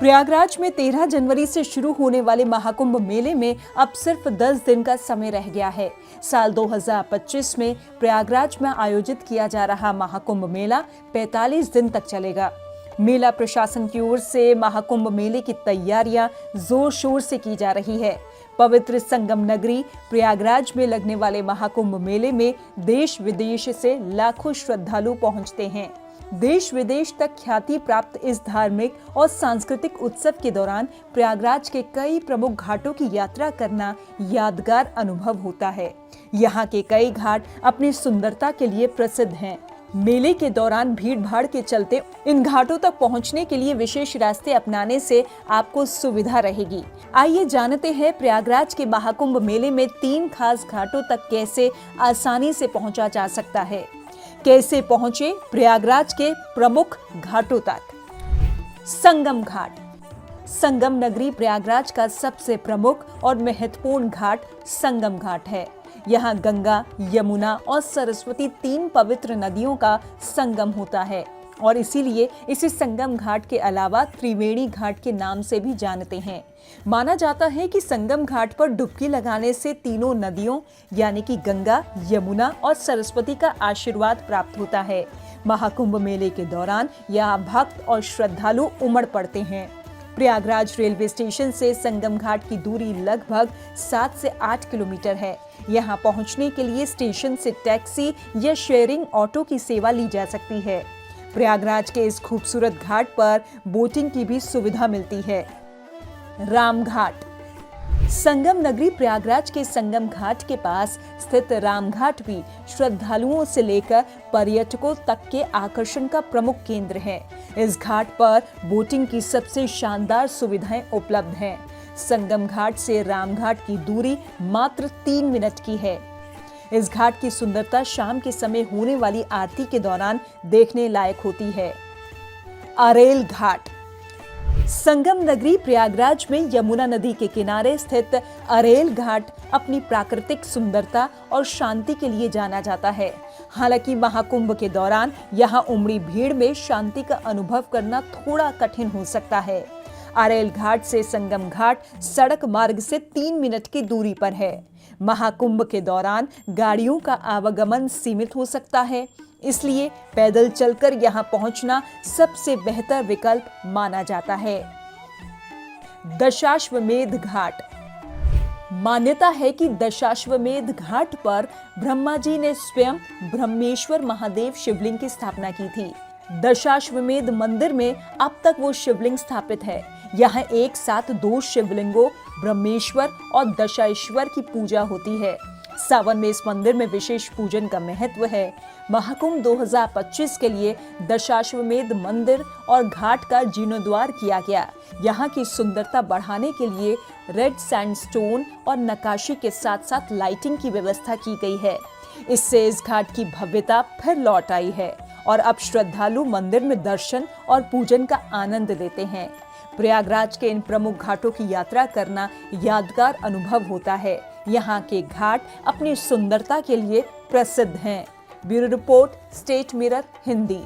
प्रयागराज में 13 जनवरी से शुरू होने वाले महाकुंभ मेले में अब सिर्फ 10 दिन का समय रह गया है। साल 2025 में प्रयागराज में आयोजित किया जा रहा महाकुंभ मेला 45 दिन तक चलेगा। मेला प्रशासन की ओर से महाकुंभ मेले की तैयारियां जोर शोर से की जा रही है। पवित्र संगम नगरी प्रयागराज में लगने वाले महाकुंभ मेले में देश विदेश से लाखों श्रद्धालु पहुंचते हैं। देश विदेश तक ख्याति प्राप्त इस धार्मिक और सांस्कृतिक उत्सव के दौरान प्रयागराज के कई प्रमुख घाटों की यात्रा करना यादगार अनुभव होता है। यहाँ के कई घाट अपनी सुंदरता के लिए प्रसिद्ध हैं। मेले के दौरान भीड़ भाड़ के चलते इन घाटों तक पहुँचने के लिए विशेष रास्ते अपनाने से आपको सुविधा रहेगी। आइए जानते हैं प्रयागराज के महाकुंभ मेले में 3 खास घाटों तक कैसे आसानी से पहुँचा जा सकता है। कैसे पहुंचे प्रयागराज के प्रमुख घाटों तक। संगम घाट। संगम नगरी प्रयागराज का सबसे प्रमुख और महत्वपूर्ण घाट संगम घाट है। यहाँ गंगा, यमुना और सरस्वती 3 पवित्र नदियों का संगम होता है और इसीलिए इसे संगम घाट के अलावा त्रिवेणी घाट के नाम से भी जानते हैं। माना जाता है कि संगम घाट पर डुबकी लगाने से तीनों नदियों यानी कि गंगा, यमुना और सरस्वती का आशीर्वाद प्राप्त होता है। महाकुंभ मेले के दौरान यहाँ भक्त और श्रद्धालु उमड़ पड़ते हैं। प्रयागराज रेलवे स्टेशन से संगम घाट की दूरी लगभग 7 से 8 किलोमीटर है। यहाँ पहुँचने के लिए स्टेशन से टैक्सी या शेयरिंग ऑटो की सेवा ली जा सकती है। प्रयागराज के इस खूबसूरत घाट पर बोटिंग की भी सुविधा मिलती है। रामघाट। संगम नगरी प्रयागराज के संगम घाट के पास स्थित रामघाट भी श्रद्धालुओं से लेकर पर्यटकों तक के आकर्षण का प्रमुख केंद्र है। इस घाट पर बोटिंग की सबसे शानदार सुविधाएं उपलब्ध हैं। संगम घाट से रामघाट की दूरी मात्र 3 मिनट की है। इस घाट की सुंदरता शाम के समय होने वाली आरती के दौरान देखने लायक होती है। अरेल घाट। संगम नगरी प्रयागराज में यमुना नदी के किनारे स्थित अरेल घाट अपनी प्राकृतिक सुंदरता और शांति के लिए जाना जाता है। हालांकि महाकुंभ के दौरान यहाँ उमड़ी भीड़ में शांति का अनुभव करना थोड़ा कठिन हो सकता है। अरेल घाट से संगम घाट सड़क मार्ग से 3 मिनट की दूरी पर है। महाकुंभ के दौरान गाड़ियों का आवागमन सीमित हो सकता है, इसलिए पैदल चलकर यहां पहुंचना सबसे बेहतर विकल्प माना जाता है। दशाश्वमेध घाट। मान्यता है कि दशाश्वमेध घाट पर ब्रह्मा जी ने स्वयं ब्रह्मेश्वर महादेव शिवलिंग की स्थापना की थी। दशाश्वमेध मंदिर में अब तक वो शिवलिंग स्थापित है। यहाँ एक साथ 2 शिवलिंगों ब्रह्मेश्वर और दशाईश्वर की पूजा होती है। सावन में इस मंदिर में विशेष पूजन का महत्व है। महाकुंभ 2025 के लिए दशाश्वमेध मंदिर और घाट का जीर्णोद्धार किया गया। यहाँ की सुंदरता बढ़ाने के लिए रेड सैंडस्टोन और नक्काशी के साथ साथ लाइटिंग की व्यवस्था की गई है। इससे इस घाट की भव्यता फिर लौट आई है और अब श्रद्धालु मंदिर में दर्शन और पूजन का आनंद लेते हैं। प्रयागराज के इन प्रमुख घाटों की यात्रा करना यादगार अनुभव होता है। यहाँ के घाट अपनी सुंदरता के लिए प्रसिद्ध हैं। Bureau report, state mirror, Hindi.